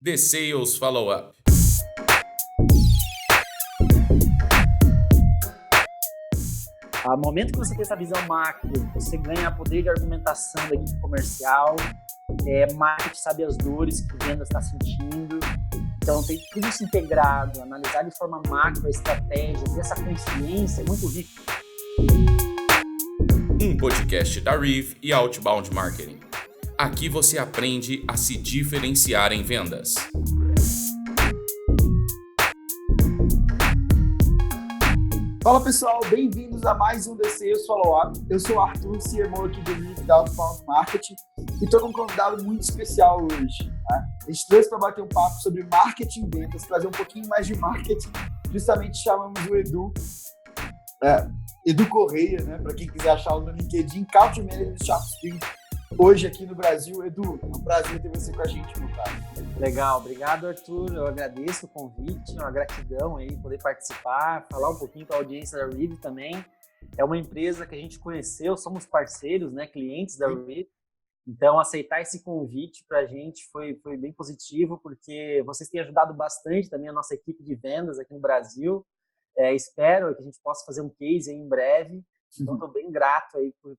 The Sales Follow-up. No momento que você tem essa visão macro, você ganha poder de argumentação da equipe comercial, marketing sabe as dores que a venda está sentindo. Então, tem tudo isso integrado, analisar de forma macro a estratégia, ter essa consciência é muito rico. Um podcast da Reeve e Outbound Marketing. Aqui você aprende a se diferenciar em vendas. Fala pessoal, bem-vindos a mais um The Sales Follow-up. Eu sou o Arthur, CMO aqui do Reeve da Outbound Marketing e estou com um convidado muito especial hoje. Tá? A gente trouxe para bater um papo sobre marketing e vendas, trazer um pouquinho mais de marketing. Justamente chamamos o Edu Correia, né? Para quem quiser achá-lo no LinkedIn, Country Manager do SharpSpring, hoje aqui no Brasil. Edu, é um prazer ter você com a gente, meu cara. Legal, obrigado Arthur, eu agradeço o convite, uma gratidão aí poder participar, falar um pouquinho com a audiência da Reeve também. É uma empresa que a gente conheceu, somos parceiros, né, clientes da Reeve, então aceitar esse convite para a gente foi bem positivo, porque vocês têm ajudado bastante também a nossa equipe de vendas aqui no Brasil. Espero que a gente possa fazer um case aí em breve, então estou bem grato aí por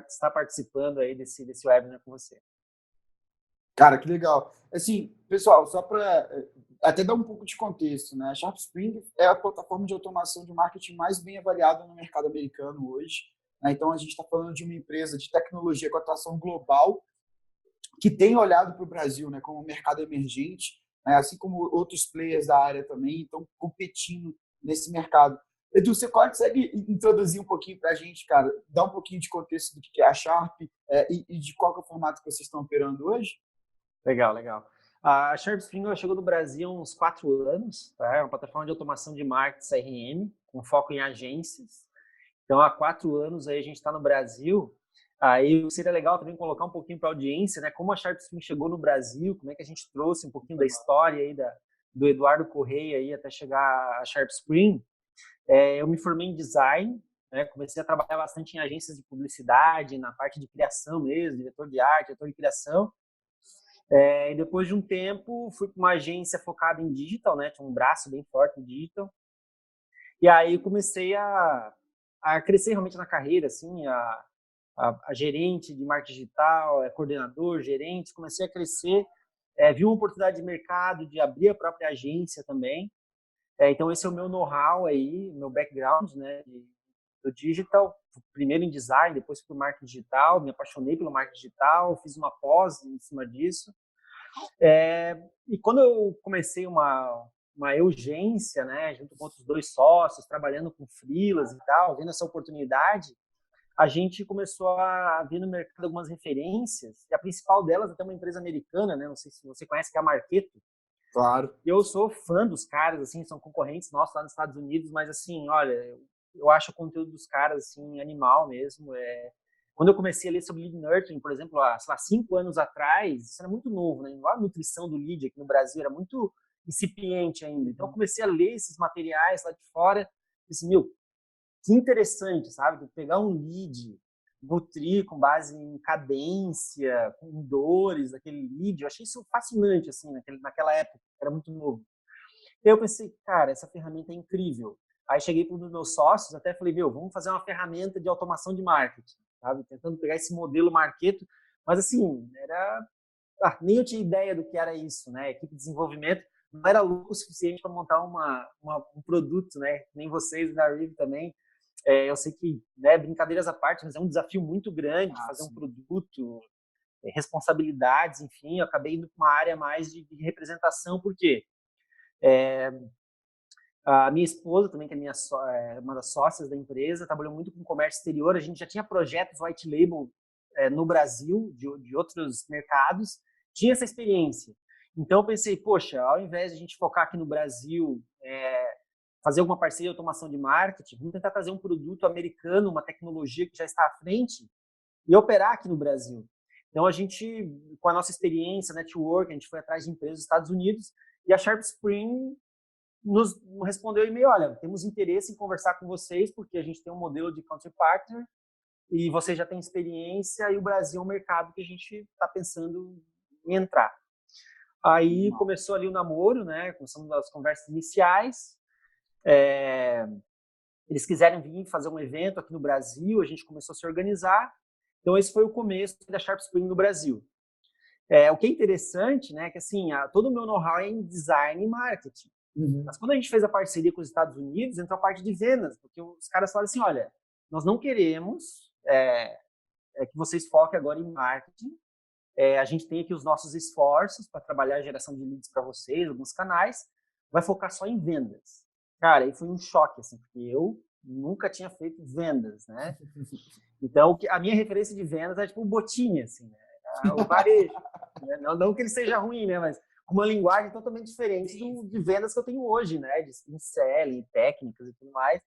estar participando aí desse webinar com você. Cara, que legal. Assim, pessoal, só para até dar um pouco de contexto, né? A SharpSpring é a plataforma de automação de marketing mais bem avaliada no mercado americano hoje. Né? Então, a gente está falando de uma empresa de tecnologia com atuação global que tem olhado para o Brasil, né, como um mercado emergente, né? Assim como outros players da área também estão competindo nesse mercado. Edu, você consegue introduzir um pouquinho para a gente, cara, dar um pouquinho de contexto do que é a Sharp e de qual que é o formato que vocês estão operando hoje? Legal. A SharpSpring chegou no Brasil há uns 4 anos, tá? É uma plataforma de automação de marketing CRM, com foco em agências. Então, há 4 anos aí a gente está no Brasil. Aí seria legal também colocar um pouquinho para a audiência, né? Como a SharpSpring chegou no Brasil, como é que a gente trouxe um pouquinho da história aí do Eduardo Correia aí até chegar a SharpSpring. Eu me formei em design, né? Comecei a trabalhar bastante em agências de publicidade, na parte de criação mesmo, diretor de arte, diretor de criação. E depois de um tempo, fui para uma agência focada em digital, né? Tinha um braço bem forte em digital. E aí comecei a crescer realmente na carreira, assim, a gerente de marketing digital, coordenador, gerente. Comecei a crescer, vi uma oportunidade de mercado de abrir a própria agência também. Então, esse é o meu know-how aí, meu background, né? Do digital, primeiro em design, depois para o marketing digital. Me apaixonei pelo marketing digital, fiz uma pós em cima disso. E quando eu comecei uma urgência, né, junto com outros 2 sócios, trabalhando com freelas e tal, vendo essa oportunidade, a gente começou a ver no mercado algumas referências, e a principal delas é até uma empresa americana, né, não sei se você conhece, que é a Marketo. Claro. E eu sou fã dos caras, assim, são concorrentes nossos lá nos Estados Unidos, mas assim, olha, eu acho o conteúdo dos caras, assim, animal mesmo. Quando eu comecei a ler sobre lead nurturing, por exemplo, há, sei lá, 5 anos atrás, isso era muito novo, né? A nutrição do lead aqui no Brasil era muito incipiente ainda. Então, eu comecei a ler esses materiais lá de fora e disse, meu, que interessante, sabe? Pegar um lead, nutrir com base em cadência, com dores daquele lead. Eu achei isso fascinante, assim, naquela época, era muito novo. E eu pensei, cara, essa ferramenta é incrível. Aí cheguei para um dos meus sócios, até falei, meu, vamos fazer uma ferramenta de automação de marketing, sabe? Tentando pegar esse modelo Marketo, mas assim, nem eu tinha ideia do que era isso, né? A equipe de desenvolvimento não era louco o suficiente para montar um produto, né? Nem vocês da Reeve também. Eu sei que, né, brincadeiras à parte, mas é um desafio muito grande fazer um produto, responsabilidades, enfim. Eu acabei indo para uma área mais de representação, por quê? A minha esposa também, que é uma das sócias da empresa, trabalhou muito com comércio exterior. A gente já tinha projetos white label no Brasil, de outros mercados, tinha essa experiência. Então, eu pensei, poxa, ao invés de a gente focar aqui no Brasil, fazer alguma parceria de automação de marketing, vamos tentar trazer um produto americano, uma tecnologia que já está à frente e operar aqui no Brasil. Então, a gente, com a nossa experiência, network, a gente foi atrás de empresas dos Estados Unidos e a SharpSpring nos respondeu e-mail, olha, temos interesse em conversar com vocês porque a gente tem um modelo de country partner e vocês já têm experiência e o Brasil é um mercado que a gente está pensando em entrar. Aí começou ali o namoro, né? Começamos as conversas iniciais. Eles quiseram vir fazer um evento aqui no Brasil, a gente começou a se organizar. Então, esse foi o começo da Sharp Spring no Brasil. O que é interessante, né, que assim, todo o meu know-how é em design e marketing. Mas quando a gente fez a parceria com os Estados Unidos, entrou a parte de vendas, porque os caras falaram assim, olha, nós não queremos que vocês foquem agora em marketing. A gente tem aqui os nossos esforços para trabalhar a geração de leads para vocês, alguns canais, vai focar só em vendas. Cara, aí foi um choque, assim, porque eu nunca tinha feito vendas, né? Então, a minha referência de vendas é tipo o Botini, assim, né? O varejo. Né? Não que ele seja ruim, né? Mas com uma linguagem totalmente diferente de vendas que eu tenho hoje, né? De spin selling, técnicas e tudo mais.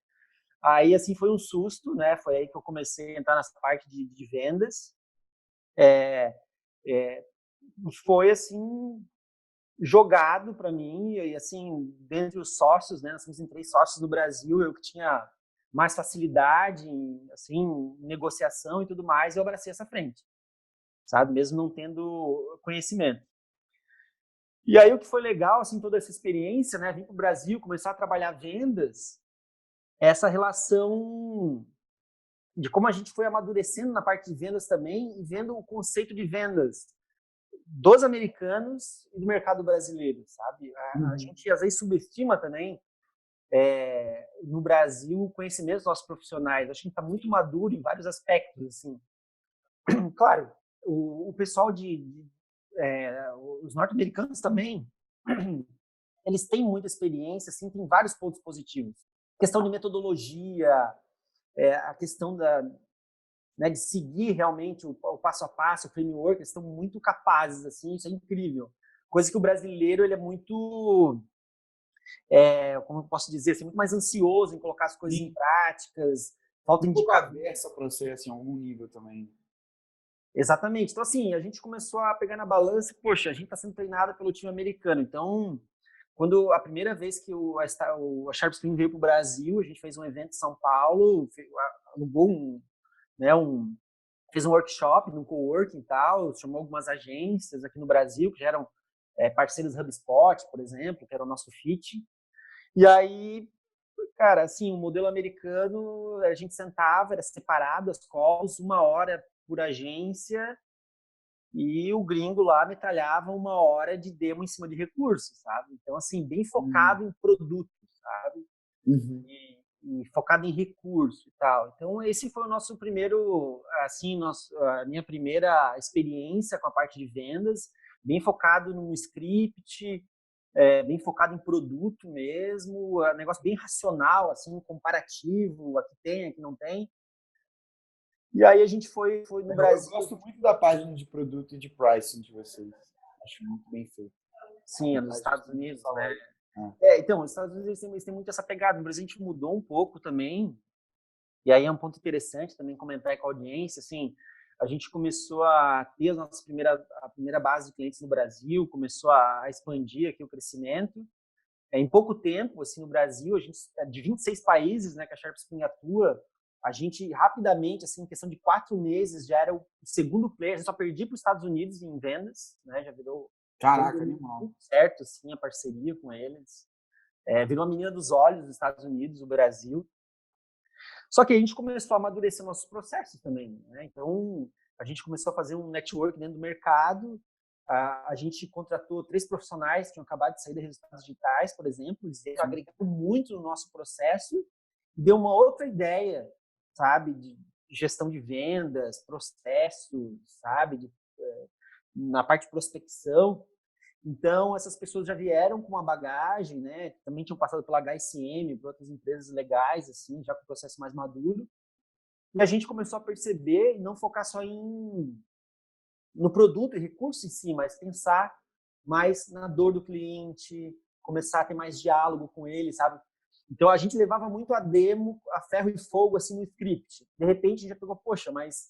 Aí, assim, foi um susto, né? Foi aí que eu comecei a entrar nessa parte de vendas. Foi, assim, jogado para mim, e assim, dentre os sócios, né, nós somos em 3 sócios do Brasil, eu que tinha mais facilidade em, assim, negociação e tudo mais, eu abracei essa frente, sabe, mesmo não tendo conhecimento. E aí o que foi legal, assim, toda essa experiência, né, vim para o Brasil, começar a trabalhar vendas, essa relação de como a gente foi amadurecendo na parte de vendas também, e vendo o conceito de vendas dos americanos e do mercado brasileiro, sabe? A gente às vezes subestima também no Brasil o conhecimento dos nossos profissionais. Acho que a gente está muito maduro em vários aspectos, assim. Claro, o pessoal os norte-americanos também, eles têm muita experiência, assim, tem vários pontos positivos. Questão de metodologia, a questão né, de seguir realmente o passo a passo, o framework, eles estão muito capazes, assim, isso é incrível. Coisa que o brasileiro, ele é muito, como eu posso dizer, assim, muito mais ansioso em colocar as coisas em práticas, falta de cabeça para ser, assim, algum nível também. Exatamente. Então, assim, a gente começou a pegar na balança, poxa, a gente está sendo treinado pelo time americano, então, quando a primeira vez que a Sharp Spring veio para o Brasil, a gente fez um evento em São Paulo, alugou fez um workshop num coworking e tal, chamou algumas agências aqui no Brasil, que já eram parceiros HubSpot, por exemplo, que era o nosso fit. E aí, cara, assim, o modelo americano, a gente sentava, era separado as calls, 1 hora por agência, e o gringo lá metralhava 1 hora de demo em cima de recursos, sabe? Então, assim, bem focado em produto, sabe? E focado em recurso e tal. Então, esse foi o nosso primeiro, assim, a minha primeira experiência com a parte de vendas, bem focado no script, bem focado em produto mesmo, negócio bem racional, assim, comparativo, aqui tem, aqui não tem. E aí a gente foi no Brasil. Eu gosto muito da página de produto e de pricing de vocês. Acho muito bem feito. Sim, nos Estados Unidos, né? Então, os Estados Unidos eles têm muito essa pegada. No Brasil a gente mudou um pouco também. E aí é um ponto interessante também comentar com a audiência, assim, a gente começou a ter a primeira base de clientes no Brasil, começou a expandir aqui o crescimento. Em pouco tempo, assim, no Brasil, a gente, de 26 países, né, que a Sharp Spring atua, a gente rapidamente, assim, em questão de 4 meses, já era o segundo player, a gente só perdia para os Estados Unidos em vendas, né, já virou... Caraca, animal. Certo, assim, a parceria com eles. Virou a menina dos olhos dos Estados Unidos, o Brasil. Só que a gente começou a amadurecer nossos processos também, né? Então, a gente começou a fazer um network dentro do mercado, a gente contratou 3 profissionais que tinham acabado de sair de resultados digitais, por exemplo, eles agregaram muito no nosso processo, deu uma outra ideia, sabe, de gestão de vendas, processos, sabe, na parte de prospecção. Então, essas pessoas já vieram com uma bagagem, né? Também tinham passado pela HSM, por outras empresas legais, assim, já com o processo mais maduro. E a gente começou a perceber e não focar só no produto e recurso em si, mas pensar mais na dor do cliente, começar a ter mais diálogo com ele, sabe? Então, a gente levava muito a demo, a ferro e fogo, assim, no script. De repente, a gente já pegou, poxa, mas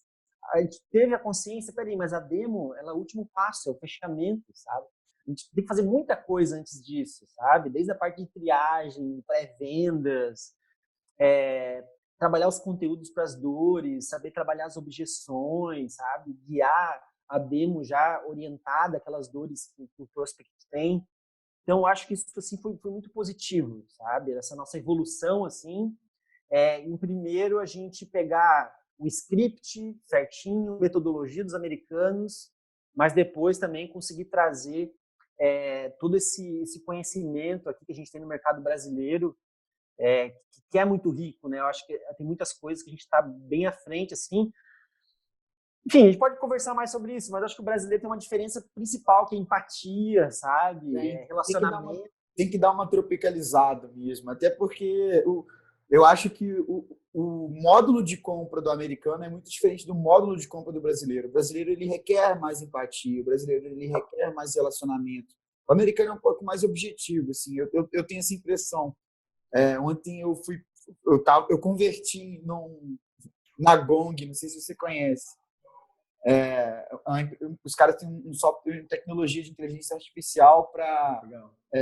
a gente teve a consciência, peraí, mas a demo, ela é o último passo, é o fechamento, sabe? A gente tem que fazer muita coisa antes disso, sabe? Desde a parte de triagem, pré-vendas, trabalhar os conteúdos para as dores, saber trabalhar as objeções, sabe? Guiar a demo já orientada, aquelas dores que o prospect tem. Então, eu acho que isso assim, foi muito positivo, sabe? Essa nossa evolução, assim, em primeiro a gente pegar o script certinho, metodologia dos americanos, mas depois também conseguir trazer todo esse conhecimento aqui que a gente tem no mercado brasileiro, que é muito rico, né? Eu acho que tem muitas coisas que a gente está bem à frente, assim. Enfim, a gente pode conversar mais sobre isso, mas acho que o brasileiro tem uma diferença principal, que é empatia, sabe? Relacionamento. Tem que dar uma tropicalizada mesmo, até porque eu acho que o módulo de compra do americano é muito diferente do módulo de compra do brasileiro. O brasileiro ele requer mais empatia, o brasileiro ele requer mais relacionamento. O americano é um pouco mais objetivo, assim. Eu tenho essa impressão. Ontem eu converti na Gong, não sei se você conhece. Os caras têm um software de tecnologia de inteligência artificial para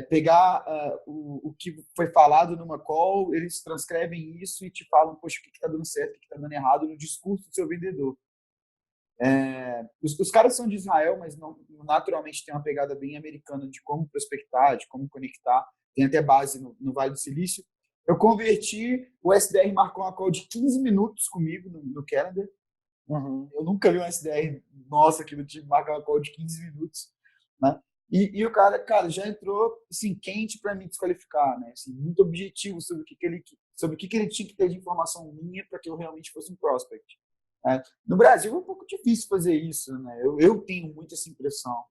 pegar o que foi falado numa call, eles transcrevem isso e te falam, poxa, o que está dando certo, o que está dando errado no discurso do seu vendedor. Os caras são de Israel, mas naturalmente tem uma pegada bem americana de como prospectar, de como conectar. Tem até base no Vale do Silício. Eu converti, o SDR marcou uma call de 15 minutos comigo no Calendar. Uhum. Eu nunca vi um SDR nossa aqui no time marcar uma call de 15 minutos, né? E o cara já entrou assim, quente para me desqualificar, né? Assim, muito objetivo sobre o que ele tinha que ter de informação minha para que eu realmente fosse um prospect. No Brasil é um pouco difícil fazer isso, né? Eu tenho muito essa impressão.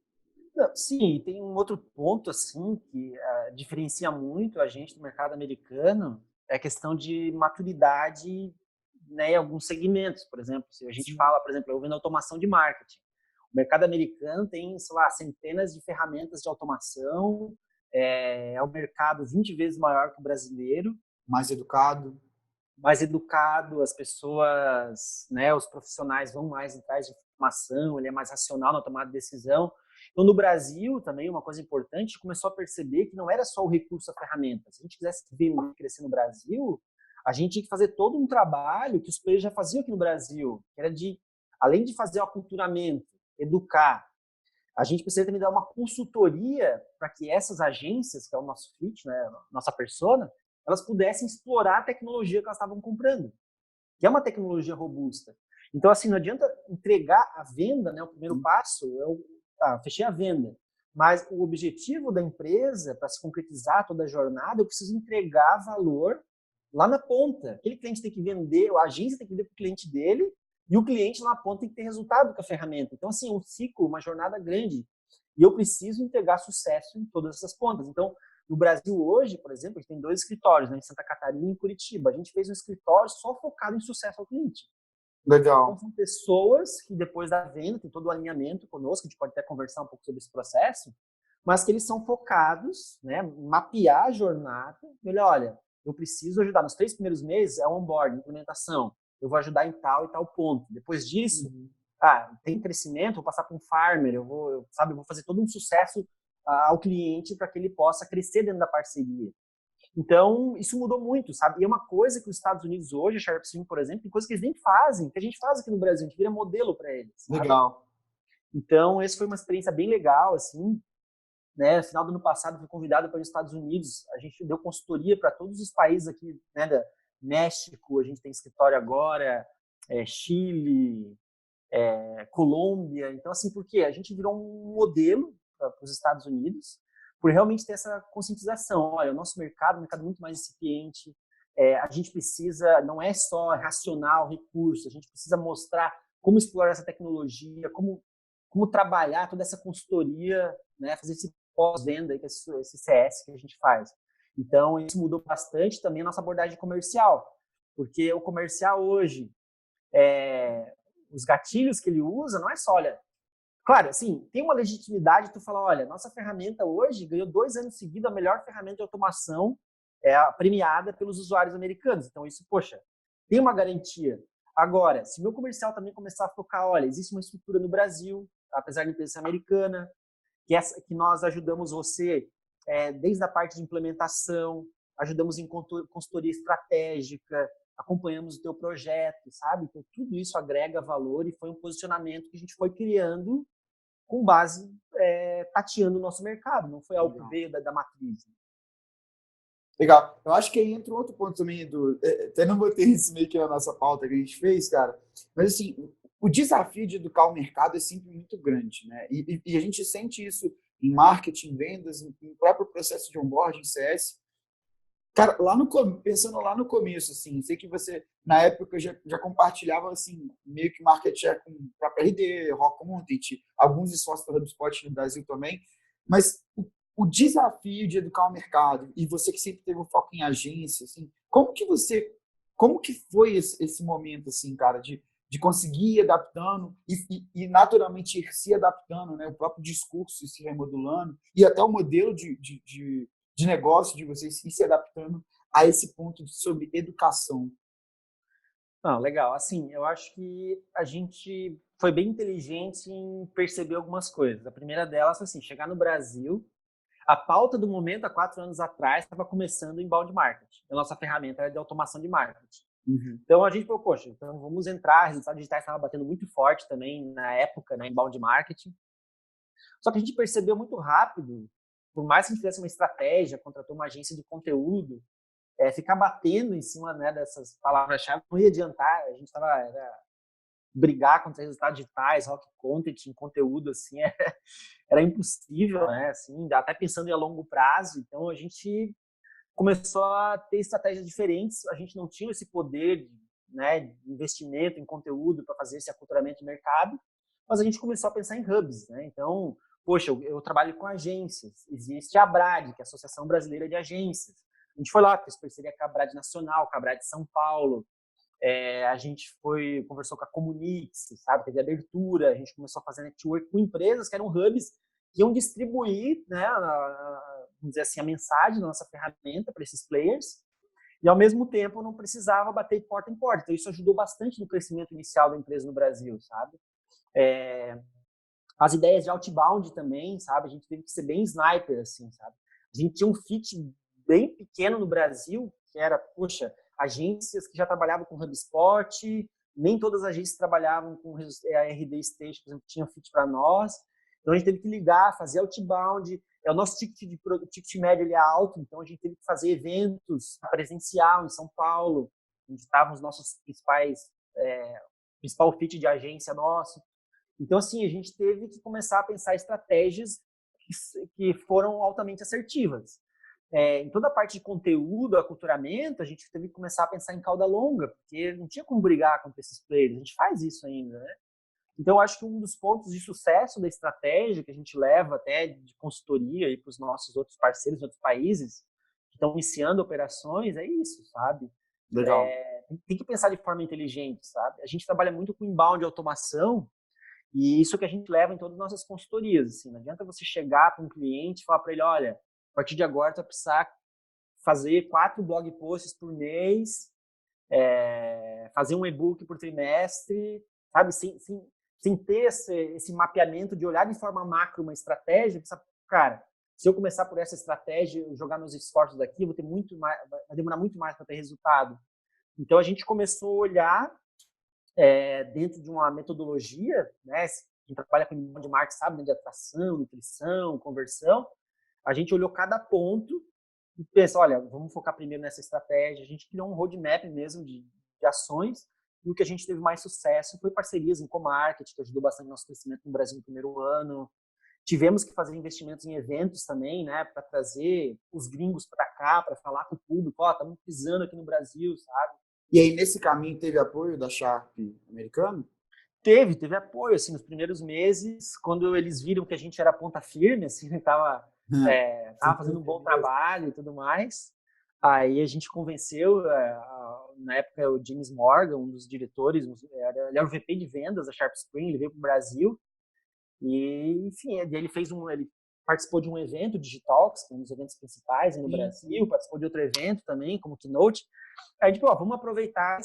Sim, tem um outro ponto assim que diferencia muito a gente do mercado americano, é a questão de maturidade, né, em alguns segmentos. Por exemplo, se a gente fala, por exemplo, eu vendo automação de marketing. O mercado americano tem, sei lá, centenas de ferramentas de automação, é um mercado 20 vezes maior que o brasileiro. Mais educado, as pessoas, né, os profissionais vão mais atrás de informação, ele é mais racional na tomada de decisão. Então, no Brasil, também, uma coisa importante, a gente começou a perceber que não era só o recurso da ferramenta. Se a gente quisesse ver crescer no Brasil, a gente tinha que fazer todo um trabalho que os players já faziam aqui no Brasil, que era além de fazer o aculturamento, educar, a gente precisa também dar uma consultoria para que essas agências, que é o nosso fit, né, nossa persona, elas pudessem explorar a tecnologia que elas estavam comprando, que é uma tecnologia robusta. Então, assim, não adianta entregar a venda, né? O primeiro passo fechei a venda, mas o objetivo da empresa, para se concretizar toda a jornada, eu preciso entregar valor lá na ponta. Aquele cliente tem que vender, a agência tem que vender para o cliente dele, e o cliente lá na ponta tem que ter resultado com a ferramenta. Então, assim, um ciclo, uma jornada grande. E eu preciso entregar sucesso em todas essas pontas. Então, no Brasil hoje, por exemplo, a gente tem 2 escritórios, né, em Santa Catarina e em Curitiba. A gente fez um escritório só focado em sucesso ao cliente. Legal. Então, são pessoas que depois da venda, tem todo o alinhamento conosco, a gente pode até conversar um pouco sobre esse processo, mas que eles são focados, né, mapear a jornada. Olha, eu preciso ajudar. Nos 3 primeiros meses é onboarding, implementação. Eu vou ajudar em tal e tal ponto. Depois disso, tem crescimento, vou passar para um farmer, eu vou fazer todo um sucesso ao cliente para que ele possa crescer dentro da parceria. Então, isso mudou muito, sabe? E é uma coisa que os Estados Unidos hoje, a SharpStream, por exemplo, tem coisas que eles nem fazem, que a gente faz aqui no Brasil, a gente vira modelo para eles. Sabe? Legal. Então, essa foi uma experiência bem legal, assim, né? No final do ano passado, fui convidado para os Estados Unidos, a gente deu consultoria para todos os países aqui, né? México, a gente tem escritório agora, Chile, Colômbia. Então, assim, por quê? A gente virou um modelo para os Estados Unidos, por realmente ter essa conscientização. Olha, o nosso mercado é um mercado muito mais incipiente, a gente precisa, não é só racional, recurso, a gente precisa mostrar como explorar essa tecnologia, como trabalhar toda essa consultoria, né, fazer esse pós-venda, esse CS que a gente faz. Então, isso mudou bastante também a nossa abordagem comercial, porque o comercial hoje, os gatilhos que ele usa, não é só, olha, claro, assim, tem uma legitimidade tu falar, olha, nossa ferramenta hoje ganhou 2 anos seguidos a melhor ferramenta de automação premiada pelos usuários americanos. Então, isso, poxa, tem uma garantia. Agora, se meu comercial também começar a focar, olha, existe uma estrutura no Brasil, apesar de empresa americana, que nós ajudamos você desde a parte de implementação, ajudamos em consultoria estratégica, acompanhamos o teu projeto, sabe? Então, tudo isso agrega valor e foi um posicionamento que a gente foi criando com base, tateando o nosso mercado, não foi algo que veio da matriz. Legal. Eu acho que aí entra um outro ponto também, até não botei isso meio que na nossa pauta que a gente fez, cara, mas assim, o desafio de educar o mercado é sempre muito grande, né? E a gente sente isso em marketing, vendas, em próprio processo de onboarding, CS. Cara, pensando lá no começo, assim, sei que você, na época, já compartilhava, assim, meio que market share com o próprio RD, Rock Content, alguns esforços do HubSpot no Brasil também, mas o desafio de educar o mercado, e você que sempre teve um foco em agência, assim, como que foi esse momento, assim, cara, de conseguir ir adaptando e naturalmente ir se adaptando, né, o próprio discurso se remodulando, e até o modelo de negócio de vocês ir se adaptando a esse ponto sobre educação? Não, legal. Assim, eu acho que a gente foi bem inteligente em perceber algumas coisas. A primeira delas, assim, chegar no Brasil, a pauta do momento, há 4 anos atrás, estava começando em inbound marketing. A nossa ferramenta era de automação de marketing. Uhum. Então, a gente falou, poxa, então vamos entrar, resultados digitais estava batendo muito forte também na época, né, inbound marketing. Só que a gente percebeu muito rápido, por mais que a gente fizesse uma estratégia, contratou uma agência de conteúdo, ficar batendo em cima, né, dessas palavras-chave não ia adiantar. A gente brigar contra resultados digitais, rock content, em conteúdo, assim, era impossível, né, assim, até pensando em a longo prazo. Então, a gente começou a ter estratégias diferentes. A gente não tinha esse poder, né, de investimento em conteúdo para fazer esse aculturamento de mercado, mas a gente começou a pensar em hubs, né? Então, poxa, eu trabalho com agências. Existe a ABRAD, que é a Associação Brasileira de Agências. A gente foi lá, fez parceria com a ABRAD Nacional, com a ABRAD São Paulo. A gente conversou com a Comunix, sabe? Teve abertura, a gente começou a fazer network com empresas que eram hubs que iam distribuir, né, vamos dizer assim, a mensagem da nossa ferramenta para esses players, e ao mesmo tempo não precisava bater de porta em porta. Então isso ajudou bastante no crescimento inicial da empresa no Brasil, sabe? As ideias de outbound também, sabe? A gente teve que ser bem sniper, assim, sabe? A gente tinha um fit bem pequeno no Brasil, que era, poxa, agências que já trabalhavam com HubSpot, nem todas as agências trabalhavam com a RD Station, por exemplo, tinha fit para nós. Então a gente teve que ligar, fazer outbound. O nosso ticket médio ele é alto, então a gente teve que fazer eventos presencial em São Paulo, onde estavam os nossos principal fit de agência nosso. Então, assim, a gente teve que começar a pensar estratégias que foram altamente assertivas. Em toda a parte de conteúdo, aculturamento, a gente teve que começar a pensar em cauda longa, porque não tinha como brigar contra esses players. A gente faz isso ainda, né? Então, eu acho que um dos pontos de sucesso da estratégia que a gente leva até de consultoria para os nossos outros parceiros em outros países que estão iniciando operações é isso, sabe? Legal. Tem que pensar de forma inteligente, sabe? A gente trabalha muito com inbound automação, e isso que a gente leva em todas as nossas consultorias. Assim, não adianta você chegar para um cliente e falar para ele, olha, a partir de agora tu vai precisar fazer 4 blog posts por mês, fazer um e-book por trimestre, sabe? Sem ter esse mapeamento de olhar de forma macro uma estratégia, pensar, cara, se eu começar por essa estratégia, jogar meus esforços aqui, eu vou ter muito mais, vai demorar muito mais para ter resultado. Então a gente começou a olhar dentro de uma metodologia, né? Quem trabalha com inbound marketing sabe, né, de atração, nutrição, conversão. A gente olhou cada ponto e pensa, olha, vamos focar primeiro nessa estratégia. A gente criou um roadmap mesmo de ações, e o que a gente teve mais sucesso foi parcerias em co-marketing, que ajudou bastante no nosso crescimento no Brasil no primeiro ano. Tivemos que fazer investimentos em eventos também, né, para trazer os gringos para cá, para falar com o público, estamos pisando aqui no Brasil, sabe? E aí, nesse caminho, teve apoio da Sharp americano? Teve apoio, assim, nos primeiros meses, quando eles viram que a gente era ponta firme, assim, tava fazendo um bom trabalho e tudo mais. Aí a gente convenceu, na época, o James Morgan, um dos diretores, ele era o VP de vendas da Sharp Spring, ele veio para o Brasil, e, enfim, ele participou de um evento, Digitalks, que é um dos eventos principais no Brasil, participou de outro evento também, como Keynote. Aí a gente falou, vamos aproveitar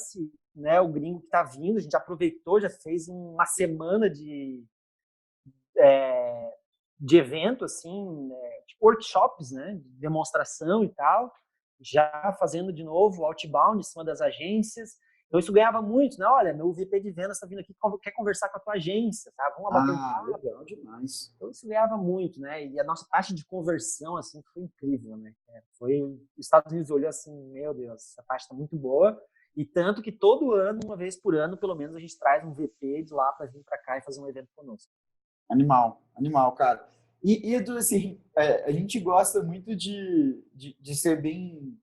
o gringo que está vindo, a gente aproveitou, já fez uma semana de evento, assim, tipo workshops, né, de demonstração e tal, já fazendo de novo outbound em cima das agências. Então isso ganhava muito, né? Olha, meu VP de vendas está vindo aqui, quer conversar com a tua agência, sabe? Vamos lá bater um papo. Legal demais. Então isso ganhava muito, né? E a nossa taxa de conversão, assim, foi incrível, né? Foi, os Estados Unidos olhou assim, meu Deus, essa taxa está muito boa. E tanto que todo ano, uma vez por ano, pelo menos, a gente traz um VP de lá para vir para cá e fazer um evento conosco. Animal, cara. E Edu, assim, a gente gosta muito de ser bem,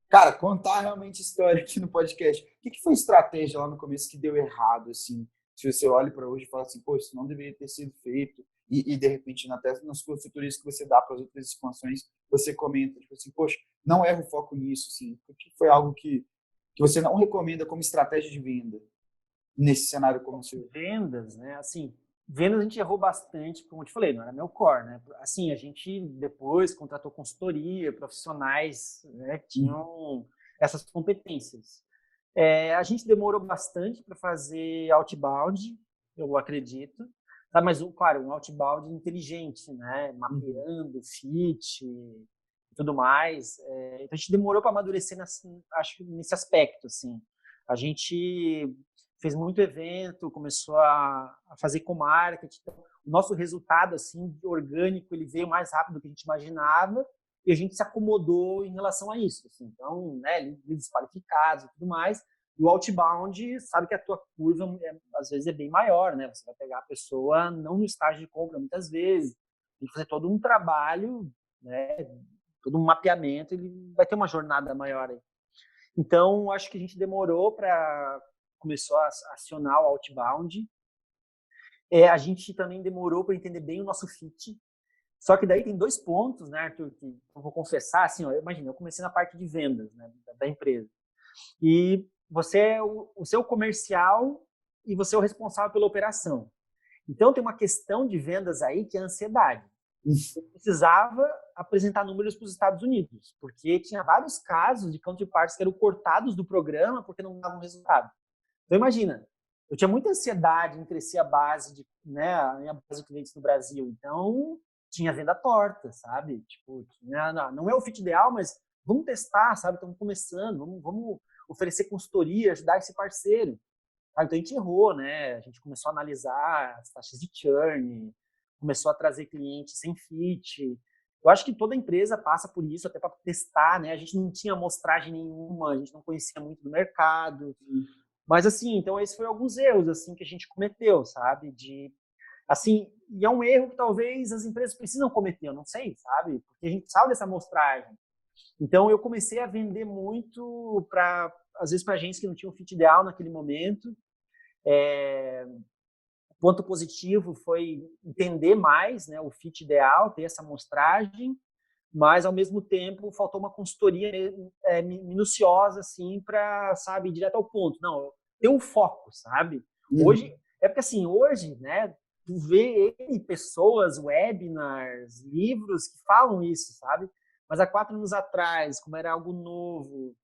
cara, contar realmente história aqui no podcast. O que foi estratégia lá no começo que deu errado, assim? Se você olha para hoje e fala assim, pô, isso não deveria ter sido feito, e de repente, até nas consultorias que você dá para as outras expansões, você comenta, tipo assim, poxa, não erra o foco nisso, assim, porque foi algo que você não recomenda como estratégia de venda nesse cenário como o seu? Vendas, né? Assim, vendas a gente errou bastante, como eu te falei, não era meu core, né? Assim, a gente depois contratou consultoria, profissionais, né, que tinham essas competências. A gente demorou bastante para fazer outbound, eu acredito, tá? Mas, claro, um outbound inteligente, né? Mapeando fit e tudo mais. Então, a gente demorou para amadurecer, acho que nesse aspecto, assim. A gente fez muito evento, começou a fazer com marketing. Então, o nosso resultado, assim, orgânico, ele veio mais rápido do que a gente imaginava e a gente se acomodou em relação a isso. Assim. Então, né, leads qualificados e tudo mais. E o outbound, sabe que a tua curva, às vezes, é bem maior, né? Você vai pegar a pessoa não no estágio de compra, muitas vezes. Tem que fazer todo um trabalho, né? Todo um mapeamento, ele vai ter uma jornada maior aí. Então, acho que a gente demorou para começou a acionar o outbound. A gente também demorou para entender bem o nosso fit. Só que daí tem 2 pontos, né, Arthur, que eu vou confessar, assim, ó, imagina, eu comecei na parte de vendas, né, da empresa. E você é o seu comercial e você é o responsável pela operação. Então, tem uma questão de vendas aí que é a ansiedade. Eu precisava apresentar números para os Estados Unidos, porque tinha vários casos de counterparts que eram cortados do programa porque não davam resultado. Então, imagina, eu tinha muita ansiedade em crescer a base, né, a minha base de clientes no Brasil. Então, tinha venda torta, sabe? Tipo, não é o fit ideal, mas vamos testar, sabe? Estamos começando, vamos oferecer consultoria, ajudar esse parceiro. Então, a gente errou, né? A gente começou a analisar as taxas de churn, começou a trazer clientes sem fit. Eu acho que toda empresa passa por isso, até para testar, né? A gente não tinha amostragem nenhuma, a gente não conhecia muito do mercado. Mas, assim, então, esses foram alguns erros, assim, que a gente cometeu, sabe? Assim, e é um erro que talvez as empresas precisam cometer, eu não sei, sabe? Porque a gente precisava dessa amostragem. Então, eu comecei a vender muito, às vezes, para agências que não tinham fit ideal naquele momento. Ponto positivo foi entender mais, né, o fit ideal, ter essa amostragem, mas, ao mesmo tempo, faltou uma consultoria minuciosa, assim, para, sabe, ir direto ao ponto. Não, ter um foco, sabe? Hoje, porque assim, hoje, né, tu vê pessoas, webinars, livros que falam isso, sabe? Mas há 4 anos atrás, como era algo novo,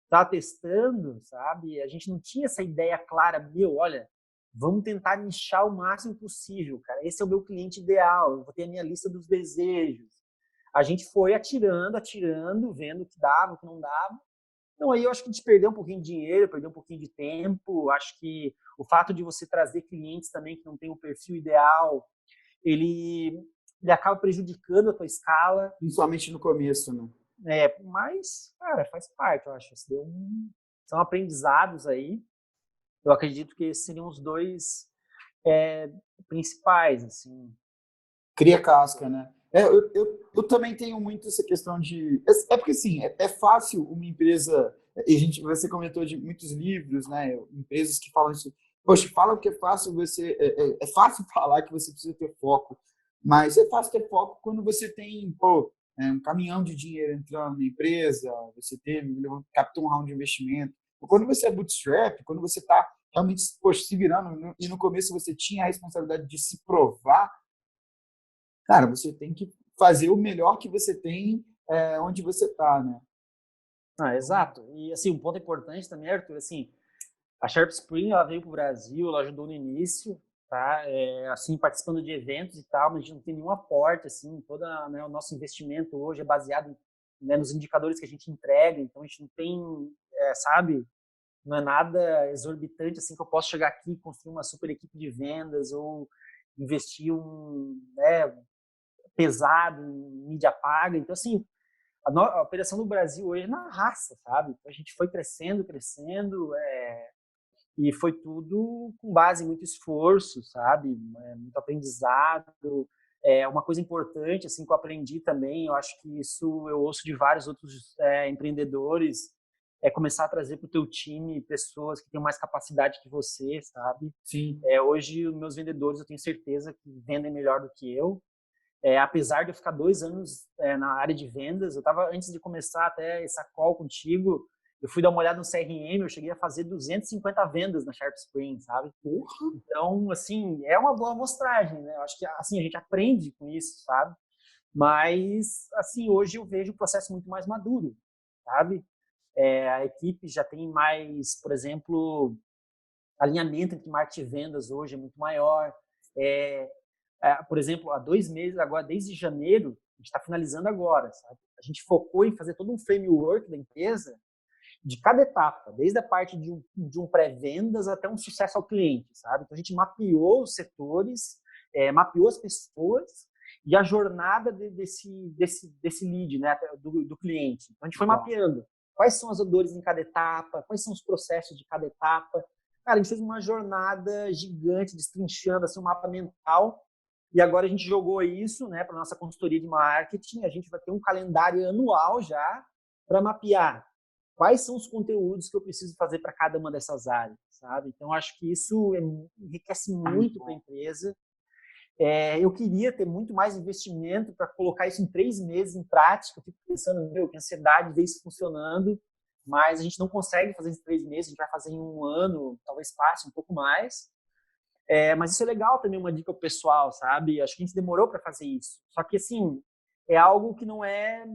tá testando, sabe? A gente não tinha essa ideia clara, olha, vamos tentar nichar o máximo possível, cara. Esse é o meu cliente ideal, eu vou ter a minha lista dos desejos. A gente foi atirando, vendo o que dava, o que não dava. Então, aí eu acho que a gente perdeu um pouquinho de dinheiro, perdeu um pouquinho de tempo. Acho que o fato de você trazer clientes também que não tem o perfil ideal, ele acaba prejudicando a tua escala. Principalmente no começo, né? Mas, cara, faz parte, eu acho. São aprendizados aí. Eu acredito que esses seriam os 2 principais, assim. Cria casca, né? Eu também tenho muito essa questão de... porque, assim, é fácil uma empresa... Você comentou de muitos livros, né? Empresas que falam isso. Poxa, falam que é fácil você... É fácil falar que você precisa ter foco, mas é fácil ter foco quando você tem, um caminhão de dinheiro entrando na empresa, você captou um round de investimento. Quando você é bootstrap, quando você está realmente, se virando, e no começo você tinha a responsabilidade de se provar, cara, você tem que fazer o melhor que você tem onde você está, né? Exato. E, assim, um ponto importante também, Arthur, assim, a Sharp Spring, ela veio para o Brasil, ela ajudou no início, tá? Assim, participando de eventos e tal, mas a gente não tem nenhum aporte, assim, o nosso investimento hoje é baseado né, nos indicadores que a gente entrega, então a gente não tem, sabe, não é nada exorbitante assim que eu posso chegar aqui e construir uma super equipe de vendas ou investir pesado em mídia paga. Então, assim, a operação do Brasil hoje é na raça, sabe? Então, a gente foi crescendo, e foi tudo com base em muito esforço, sabe? Muito aprendizado. Uma coisa importante, assim, que eu aprendi também, eu acho que isso eu ouço de vários outros empreendedores, é começar a trazer para o teu time pessoas que têm mais capacidade que você, sabe? Sim. Hoje, os meus vendedores, eu tenho certeza que vendem melhor do que eu. Apesar de eu ficar 2 anos na área de vendas, eu estava, antes de começar até essa call contigo, eu fui dar uma olhada no CRM, eu cheguei a fazer 250 vendas na Sharp Spring, sabe? Então, assim, é uma boa amostragem, né? Eu acho que, assim, a gente aprende com isso, sabe? Mas, assim, hoje eu vejo o processo muito mais maduro, sabe? A equipe já tem mais, por exemplo, alinhamento entre marketing e vendas hoje é muito maior. Por exemplo, há 2 meses, agora, desde janeiro, a gente está finalizando agora, sabe? A gente focou em fazer todo um framework da empresa de cada etapa, desde a parte de um pré-vendas até um sucesso ao cliente, sabe? Então, a gente mapeou os setores, mapeou as pessoas e a jornada desse lead, né, do cliente. Então, a gente foi mapeando quais são as dores em cada etapa, quais são os processos de cada etapa. Cara, a gente fez uma jornada gigante, destrinchando assim, um mapa mental, e agora a gente jogou isso, né, para a nossa consultoria de marketing. A gente vai ter um calendário anual já para mapear quais são os conteúdos que eu preciso fazer para cada uma dessas áreas, sabe? Então, acho que isso enriquece muito para a empresa. Eu queria ter muito mais investimento para colocar isso em 3 meses em prática. Eu fico pensando, que ansiedade ver isso funcionando, mas a gente não consegue fazer em 3 meses, a gente vai fazer em 1 ano, talvez passe um pouco mais. Mas isso é legal também, uma dica pro pessoal, sabe? Acho que a gente demorou para fazer isso. Só que, assim, é algo que não é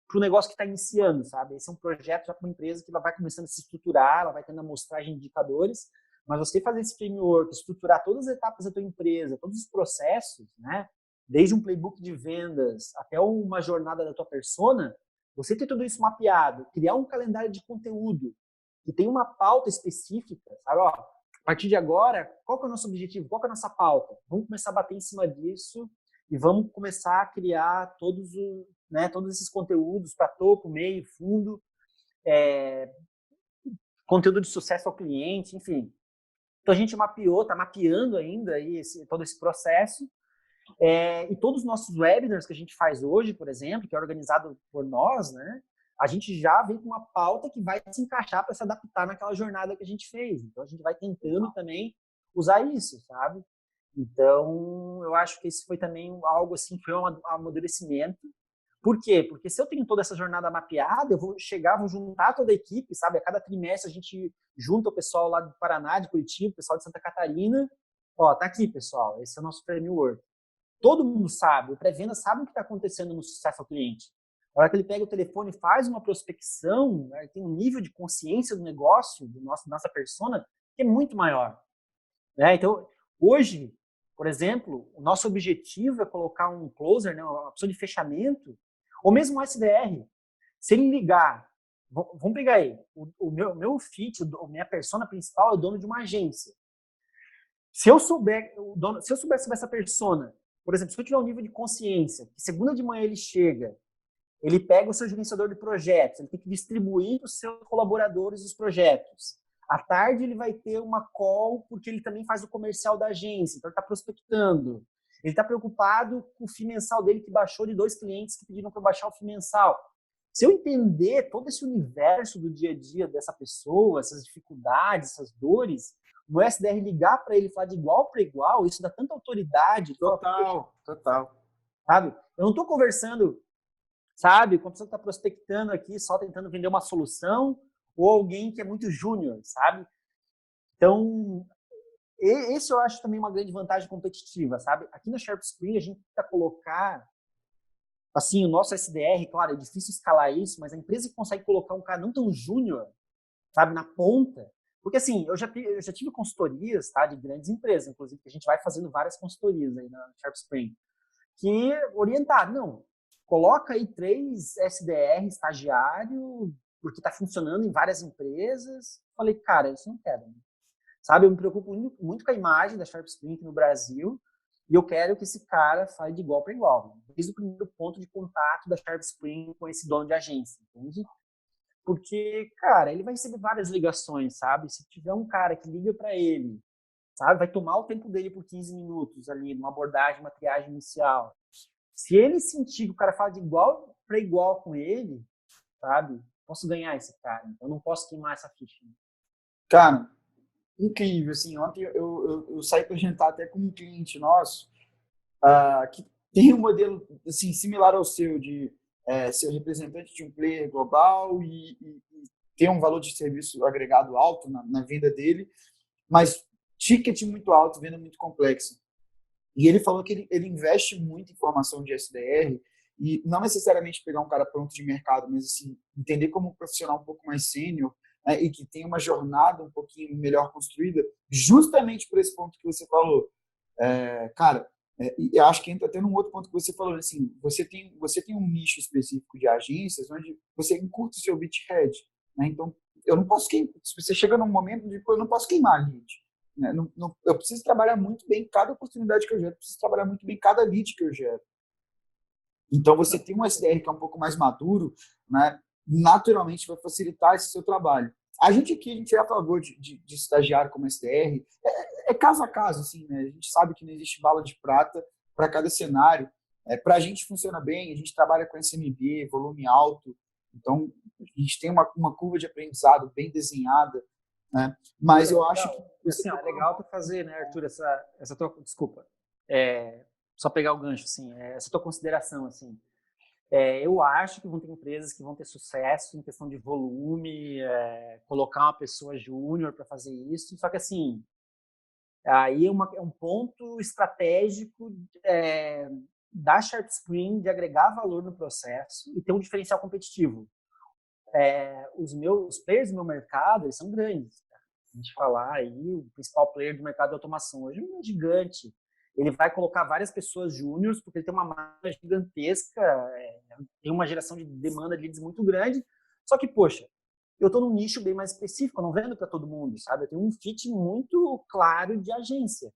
para o negócio que está iniciando, sabe? Esse é um projeto já para uma empresa que ela vai começando a se estruturar, ela vai tendo a amostragem de indicadores, mas você fazer esse framework, estruturar todas as etapas da tua empresa, todos os processos, né? Desde um playbook de vendas até uma jornada da tua persona, você ter tudo isso mapeado, criar um calendário de conteúdo que tem uma pauta específica, sabe? Ó, a partir de agora, qual que é o nosso objetivo? Qual que é a nossa pauta? Vamos começar a bater em cima disso e vamos começar a criar todos esses conteúdos para topo, meio, fundo, conteúdo de sucesso ao cliente, enfim. Então, a gente mapeou, está mapeando ainda aí todo esse processo. E todos os nossos webinars que a gente faz hoje, por exemplo, que é organizado por nós, né? A gente já vem com uma pauta que vai se encaixar para se adaptar naquela jornada que a gente fez. Então, a gente vai tentando também usar isso, sabe? Então, eu acho que isso foi também algo assim, foi um amadurecimento. Por quê? Porque se eu tenho toda essa jornada mapeada, eu vou juntar toda a equipe, sabe? A cada trimestre a gente junta o pessoal lá do Paraná, de Curitiba, o pessoal de Santa Catarina. Ó, tá aqui, pessoal, esse é o nosso framework. Todo mundo sabe, o pré-venda sabe o que está acontecendo no sucesso ao cliente. Na hora que ele pega o telefone e faz uma prospecção, né, tem um nível de consciência do negócio, nossa persona, que é muito maior. Né? Então, hoje, por exemplo, o nosso objetivo é colocar um closer, né, uma opção de fechamento, ou mesmo um SDR. Se ele ligar, vamos pegar aí, o meu fit, a minha persona principal é o dono de uma agência. Se eu soubesse sobre essa persona, por exemplo, se eu tiver um nível de consciência, que segunda de manhã ele chega, ele pega o seu gerenciador de projetos, ele tem que distribuir para os seus colaboradores os projetos. À tarde ele vai ter uma call, porque ele também faz o comercial da agência, então ele está prospectando. Ele está preocupado com o FII mensal dele, que baixou de 2 clientes que pediram para baixar o FII mensal. Se eu entender todo esse universo do dia a dia dessa pessoa, essas dificuldades, essas dores, o meu SDR ligar para ele e falar de igual para igual, isso dá tanta autoridade. Total. Sabe? Eu não estou conversando, sabe, com a pessoa que está prospectando aqui, só tentando vender uma solução, ou alguém que é muito júnior, sabe? Então, esse eu acho também uma grande vantagem competitiva, sabe? Aqui na Sharp Spring, a gente tenta colocar, assim, o nosso SDR, claro, é difícil escalar isso, mas a empresa que consegue colocar um cara não tão júnior, sabe, na ponta, porque, assim, eu já tive consultorias, tá, de grandes empresas, inclusive, que a gente vai fazendo várias consultorias aí na Sharp Spring, que orientaram, não, coloca aí 3 SDR estagiário, porque está funcionando em várias empresas. Falei, cara, isso não quero. Né? Sabe, eu me preocupo muito com a imagem da Sharp Spring no Brasil e eu quero que esse cara fale de igual para igual. Né? Desde o primeiro ponto de contato da Sharp Spring com esse dono de agência, entende? Porque, cara, ele vai receber várias ligações, sabe? Se tiver um cara que liga para ele, sabe? Vai tomar o tempo dele por 15 minutos ali, numa abordagem, uma triagem inicial. Se ele sentir que o cara fala de igual para igual com ele, sabe? Posso ganhar esse cara. Então, eu não posso queimar essa ficha. Né? Cara, incrível. Assim, ontem eu saí para jantar até com um cliente nosso que tem um modelo assim, similar ao seu, de ser representante de um player global e ter um valor de serviço agregado alto na venda dele, mas ticket muito alto, venda muito complexa. E ele falou que ele investe muito em formação de SDR e não necessariamente pegar um cara pronto de mercado, mas assim, entender como um profissional um pouco mais sênior, né, e que tem uma jornada um pouquinho melhor construída, justamente por esse ponto que você falou. Cara, e eu acho que entra até num outro ponto que você falou, assim, você tem um nicho específico de agências onde você encurta o seu beachhead, né? Então, eu não posso queimar, se você chega num momento de, eu não posso queimar lead, né? Eu preciso trabalhar muito bem cada oportunidade que eu gero, eu preciso trabalhar muito bem cada lead que eu gero. Então, você tem um SDR que é um pouco mais maduro, né? Naturalmente vai facilitar esse seu trabalho. A gente é a favor de estagiário como SDR, é caso a caso, assim, né? A gente sabe que não existe bala de prata para cada cenário. Para a gente funciona bem, a gente trabalha com SMB, volume alto, então a gente tem uma curva de aprendizado bem desenhada, né? Mas eu acho que assim, é legal tu fazer, né, Arthur, essa tua, desculpa, só pegar o gancho, assim, essa tua consideração, assim. Eu acho que vão ter empresas que vão ter sucesso em questão de volume, colocar uma pessoa júnior para fazer isso, só que assim, aí é um ponto estratégico da Sharp Spring de agregar valor no processo e ter um diferencial competitivo. Os players do meu mercado, eles são grandes. Tá? A gente falar aí, o principal player do mercado de automação hoje é um gigante. Ele vai colocar várias pessoas júniores, porque ele tem uma máquina gigantesca, tem uma geração de demanda de leads muito grande. Só que, poxa, eu estou num nicho bem mais específico, eu não vendo para todo mundo, sabe? Eu tenho um fit muito claro de agência.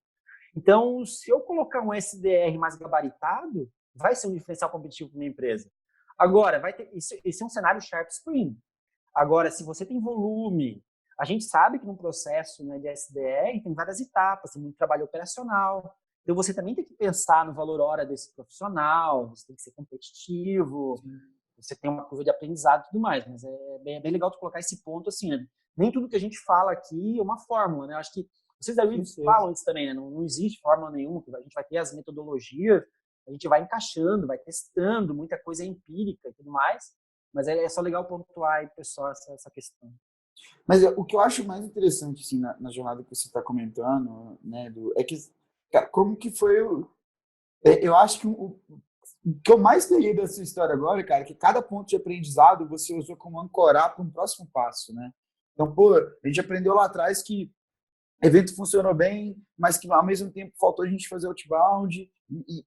Então, se eu colocar um SDR mais gabaritado, vai ser um diferencial competitivo para minha empresa. Agora, vai ter, esse é um cenário Sharp Spring. Agora, se você tem volume, a gente sabe que no processo, né, de SDR tem várias etapas, tem muito trabalho operacional. Então, você também tem que pensar no valor hora desse profissional, você tem que ser competitivo, você tem uma curva de aprendizado e tudo mais. Mas é bem legal tu colocar esse ponto assim, né? Nem tudo que a gente fala aqui é uma fórmula, né? Eu acho que vocês da Reeves falam isso também, né? Não existe fórmula nenhuma, a gente vai ter as metodologias, a gente vai encaixando, vai testando, muita coisa empírica e tudo mais, mas é só legal pontuar aí, pessoal, essa questão. Mas o que eu acho mais interessante assim, na jornada que você está comentando, né, é que, cara, como que foi eu acho que o que eu mais peguei dessa história agora, cara, é que cada ponto de aprendizado você usou como ancorar para um próximo passo, né? Então, pô, a gente aprendeu lá atrás que evento funcionou bem, mas que ao mesmo tempo faltou a gente fazer outbound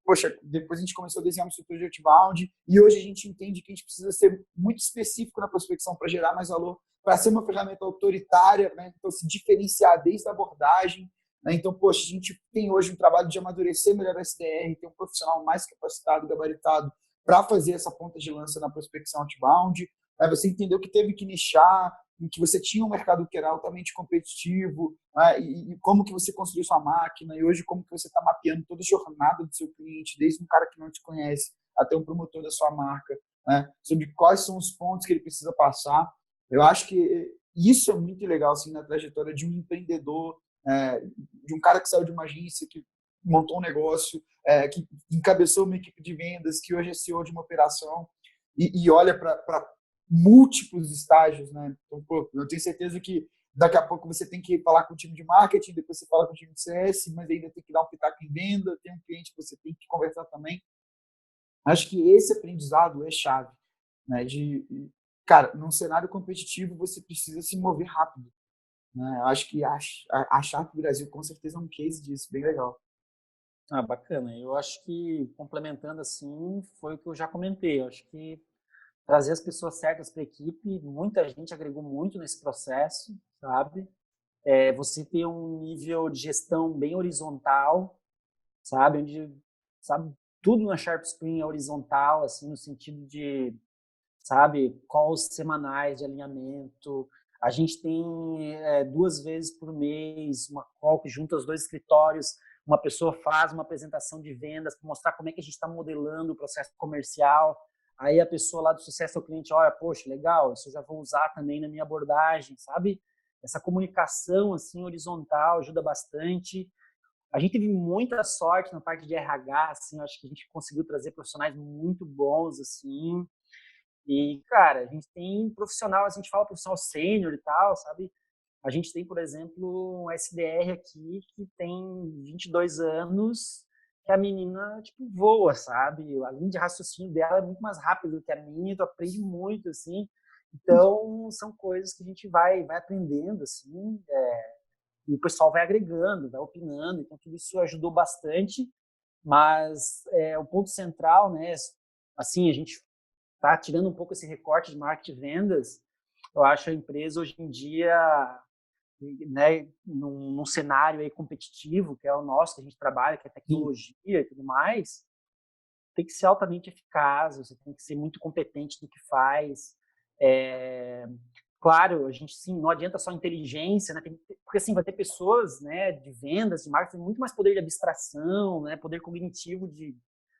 poxa, depois a gente começou a desenhar uma estrutura de outbound e hoje a gente entende que a gente precisa ser muito específico na prospecção para gerar mais valor, para ser uma ferramenta autoritária, né? Então se diferenciar desde a abordagem, né? Então, poxa, a gente tem hoje um trabalho de amadurecer melhor a SDR, ter um profissional mais capacitado, gabaritado para fazer essa ponta de lança na prospecção outbound. Aí você entendeu que teve que nichar, em que você tinha um mercado que era altamente competitivo, né? E como que você construiu sua máquina, e hoje como que você está mapeando toda a jornada do seu cliente, desde um cara que não te conhece até um promotor da sua marca, né? Sobre quais são os pontos que ele precisa passar. Eu acho que isso é muito legal assim, na trajetória de um empreendedor, de um cara que saiu de uma agência, que montou um negócio, que encabeçou uma equipe de vendas, que hoje é CEO de uma operação, e olha para múltiplos estágios, né? Então, pô, eu tenho certeza que daqui a pouco você tem que falar com o time de marketing, depois você fala com o time de CS, mas ainda tem que dar um pitaco em venda, tem um cliente que você tem que conversar também. Acho que esse aprendizado é chave, né? Cara, num cenário competitivo você precisa se mover rápido, né? Eu acho que a Sharp Brasil com certeza é um case disso, bem legal. Ah, bacana. Eu acho que, complementando assim, foi o que eu já comentei. Eu acho que trazer as pessoas certas para a equipe, muita gente agregou muito nesse processo, sabe? Você ter um nível de gestão bem horizontal, sabe? Onde, sabe, tudo na Sharp Spring é horizontal, assim, no sentido de, sabe, calls semanais de alinhamento. A gente tem 2 vezes por mês uma call que junta os dois escritórios, uma pessoa faz uma apresentação de vendas para mostrar como é que a gente está modelando o processo comercial. Aí a pessoa lá do sucesso ao cliente, olha, poxa, legal, isso eu já vou usar também na minha abordagem, sabe? Essa comunicação assim horizontal ajuda bastante. A gente teve muita sorte na parte de RH, assim, acho que a gente conseguiu trazer profissionais muito bons, assim. E, cara, a gente tem profissional, a gente fala profissional sênior e tal, sabe? A gente tem, por exemplo, um SDR aqui que tem 22 anos, que a menina, tipo, voa, sabe? A linha de raciocínio dela é muito mais rápida do que a minha, tu aprende muito, assim. Então, são coisas que a gente vai aprendendo, assim, e o pessoal vai agregando, vai opinando, então tudo isso ajudou bastante, mas o ponto central, né, assim, a gente tá tirando um pouco esse recorte de marketing e vendas, eu acho a empresa hoje em dia, né, num cenário aí competitivo, que é o nosso, que a gente trabalha, que é Sim. tecnologia e tudo mais, tem que ser altamente eficaz, você tem que ser muito competente no que faz. É, claro, a gente sim, não adianta só inteligência, né? Porque assim vai ter pessoas, né, de vendas, de marketing, muito mais poder de abstração, né, poder cognitivo de,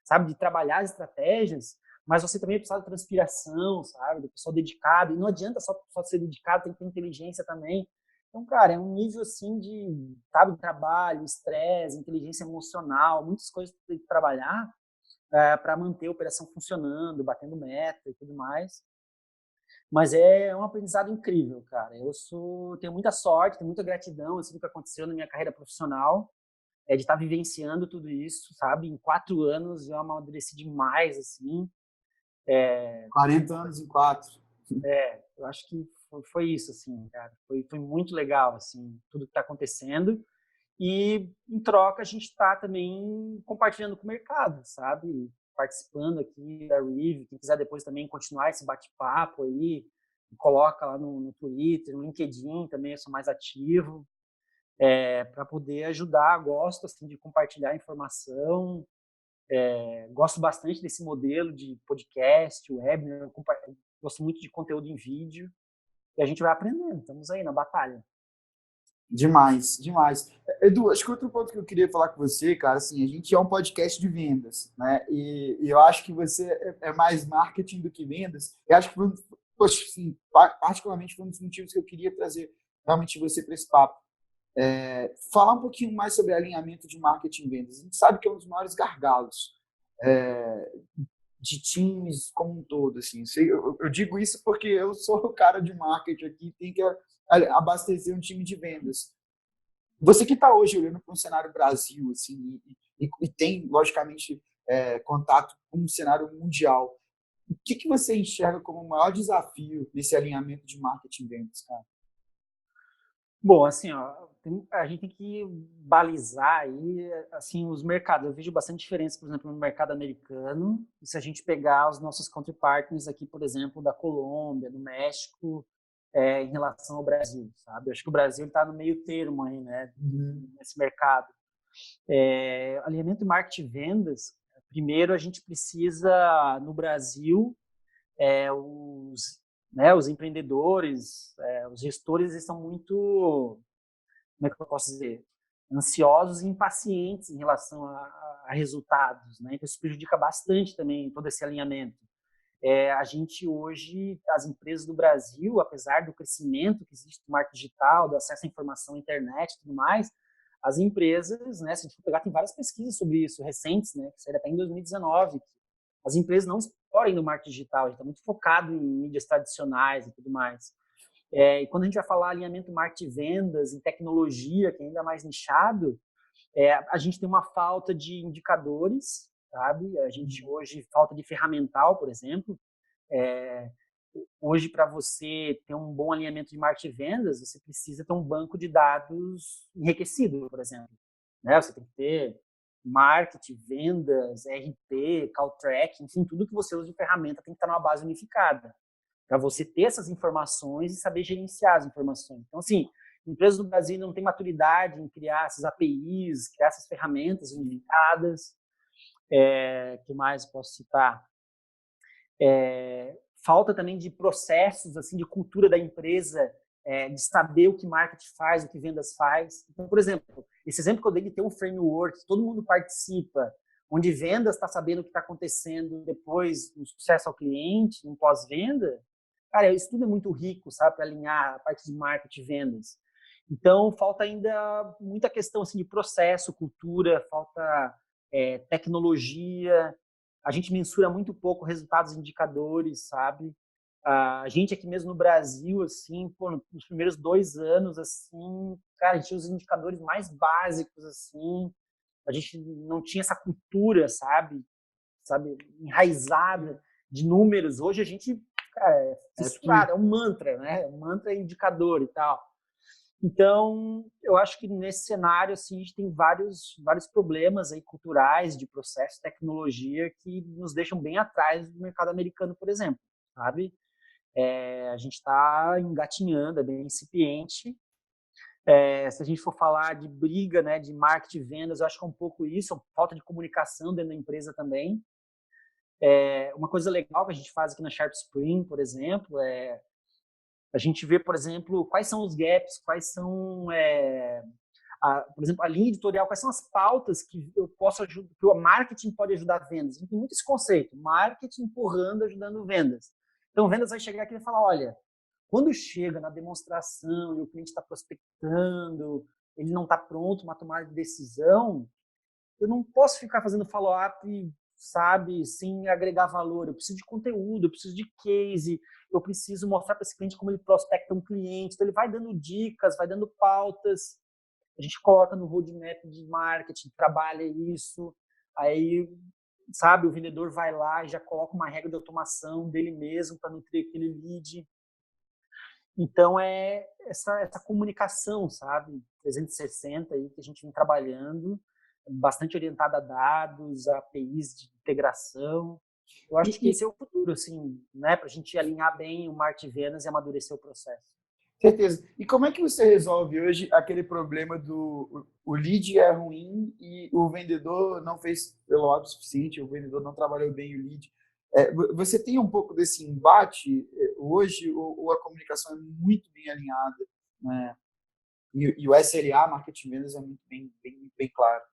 sabe, de trabalhar as estratégias, mas você também precisa de transpiração, sabe, do pessoal dedicado. E não adianta só ser dedicado, tem que ter inteligência também. Então, cara, é um nível assim de, sabe, trabalho, estresse, inteligência emocional, muitas coisas que tem que trabalhar para manter a operação funcionando, batendo meta e tudo mais. Mas é um aprendizado incrível, cara. Tenho muita sorte, tenho muita gratidão assim, do que aconteceu na minha carreira profissional, de estar vivenciando tudo isso, sabe? Em 4 anos eu amadureci demais, assim. 40 anos em 4. Eu acho que foi isso, assim, cara. Foi muito legal, assim, tudo que está acontecendo. E, em troca, a gente está também compartilhando com o mercado, sabe? Participando aqui da Rive. Quem quiser depois também continuar esse bate-papo aí, coloca lá no Twitter, no LinkedIn também, eu sou mais ativo, para poder ajudar. Gosto assim, de compartilhar informação. Gosto bastante desse modelo de podcast, web, né? Gosto muito de conteúdo em vídeo. E a gente vai aprendendo. Estamos aí na batalha. Demais, demais. Edu, acho que outro ponto que eu queria falar com você, cara, assim, a gente é um podcast de vendas, né? E eu acho que você é mais marketing do que vendas. Eu acho que, poxa, assim, particularmente, foi um dos motivos que eu queria trazer realmente você para esse papo. Falar um pouquinho mais sobre alinhamento de marketing e vendas. A gente sabe que é um dos maiores gargalos de times como um todo, assim. Eu digo isso porque eu sou o cara de marketing aqui, tem que abastecer um time de vendas. Você que está hoje olhando para um cenário Brasil, assim, e tem, logicamente, contato com um cenário mundial, o que você enxerga como o maior desafio nesse alinhamento de marketing e vendas, cara? Bom, assim, ó, a gente tem que balizar aí, assim, os mercados. Eu vejo bastante diferença, por exemplo, no mercado americano. E se a gente pegar os nossos counterpartners aqui, por exemplo, da Colômbia, do México, em relação ao Brasil, sabe? Eu acho que o Brasil está no meio termo aí, né, nesse mercado. Alinhamento marketing e vendas, primeiro a gente precisa, no Brasil, os empreendedores, os gestores, eles são muito, como é que eu posso dizer, ansiosos e impacientes em relação a resultados, né? Então isso prejudica bastante também todo esse alinhamento. A gente hoje, as empresas do Brasil, apesar do crescimento que existe do marketing digital, do acesso à informação, internet e tudo mais, as empresas, né, se a gente for pegar, tem várias pesquisas sobre isso, recentes, né, que saíram até em 2019, as empresas não exploram no marketing digital, a gente está muito focado em mídias tradicionais e tudo mais. E quando a gente vai falar alinhamento marketing vendas, em tecnologia, que é ainda mais nichado, a gente tem uma falta de indicadores, sabe? A gente hoje, falta de ferramental, por exemplo. Hoje, para você ter um bom alinhamento de marketing vendas, você precisa ter um banco de dados enriquecido, por exemplo. Né? Você tem que ter marketing, vendas, RP, call track, enfim, tudo que você usa de ferramenta tem que estar numa base unificada, para você ter essas informações e saber gerenciar as informações. Então, assim, empresas do Brasil não têm maturidade em criar essas APIs, criar essas ferramentas unificadas. Que mais posso citar? Falta também de processos, assim, de cultura da empresa, de saber o que marketing faz, o que vendas faz. Então, por exemplo, esse exemplo que eu dei de ter um framework, todo mundo participa, onde vendas está sabendo o que está acontecendo depois no sucesso ao cliente, no pós-venda, cara, isso tudo é muito rico, sabe, para alinhar a parte de marketing e vendas. Então, falta ainda muita questão assim, de processo, cultura, falta tecnologia. A gente mensura muito pouco resultados e indicadores, sabe? A gente aqui mesmo no Brasil, assim, pô, nos primeiros 2 anos, assim, cara, a gente tinha os indicadores mais básicos, assim, a gente não tinha essa cultura, sabe, enraizada de números. Hoje a gente, cara, é fissurado, é um mantra, né? Um mantra é indicador e tal. Então, eu acho que nesse cenário, assim, a gente tem vários problemas aí culturais, de processo, tecnologia, que nos deixam bem atrás do mercado americano, por exemplo, sabe? A gente está engatinhando, é bem incipiente. Se a gente for falar de briga, né, de marketing e vendas, eu acho que é um pouco isso, falta de comunicação dentro da empresa também. Uma coisa legal que a gente faz aqui na Sharp Spring, por exemplo, a gente vê, por exemplo, quais são os gaps, quais são, por exemplo, a linha editorial, quais são as pautas que eu posso ajudar, que o marketing pode ajudar vendas. Tem muito esse conceito, marketing empurrando, ajudando vendas. Então, vendas vai chegar aqui e falar, olha, quando chega na demonstração e o cliente está prospectando, ele não está pronto para tomar decisão, eu não posso ficar fazendo follow-up, sabe, sem agregar valor. Eu preciso de conteúdo, eu preciso de case, eu preciso mostrar para esse cliente como ele prospecta um cliente. Então, ele vai dando dicas, vai dando pautas. A gente coloca no roadmap de marketing, trabalha isso. Aí, sabe, o vendedor vai lá e já coloca uma regra de automação dele mesmo para nutrir aquele lead. Então, essa comunicação, sabe, 360 aí que a gente vem trabalhando, bastante orientada a dados, a APIs de integração. Eu acho que esse é o futuro, assim, né, para a gente alinhar bem o marketing e vendas e amadurecer o processo. Certeza. E como é que você resolve hoje aquele problema do o lead é ruim e o vendedor não fez follow-up suficiente, o vendedor não trabalhou bem o lead? Você tem um pouco desse embate hoje ou a comunicação é muito bem alinhada, né? E o SLA, marketing vendas, é muito bem claro.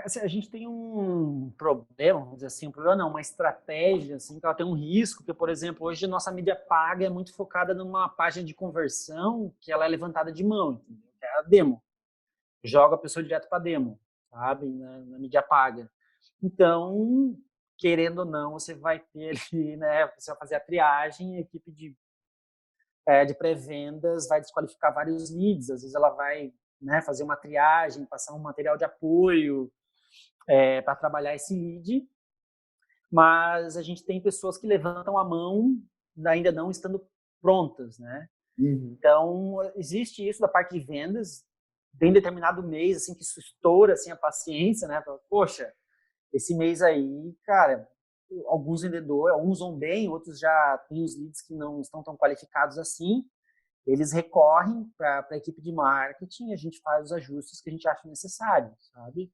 Assim, a gente tem um problema, vamos dizer assim, um problema não, uma estratégia, assim, que ela tem um risco, que, por exemplo, hoje a nossa mídia paga é muito focada numa página de conversão que ela é levantada de mão, entendeu? Que é a demo. Joga a pessoa direto para demo, sabe? Na mídia paga. Então, querendo ou não, você vai ter ali, né? Você vai fazer a triagem, a equipe de pré-vendas vai desqualificar vários leads, às vezes ela vai, né, fazer uma triagem, passar um material de apoio para trabalhar esse lead, mas a gente tem pessoas que levantam a mão ainda não estando prontas, né? Uhum. Então, existe isso da parte de vendas, tem determinado mês, assim, que isso estoura, assim, a paciência, né? Poxa, esse mês aí, cara, alguns vendedores, alguns vão bem, outros já têm os leads que não estão tão qualificados assim, eles recorrem para a equipe de marketing e a gente faz os ajustes que a gente acha necessários, sabe?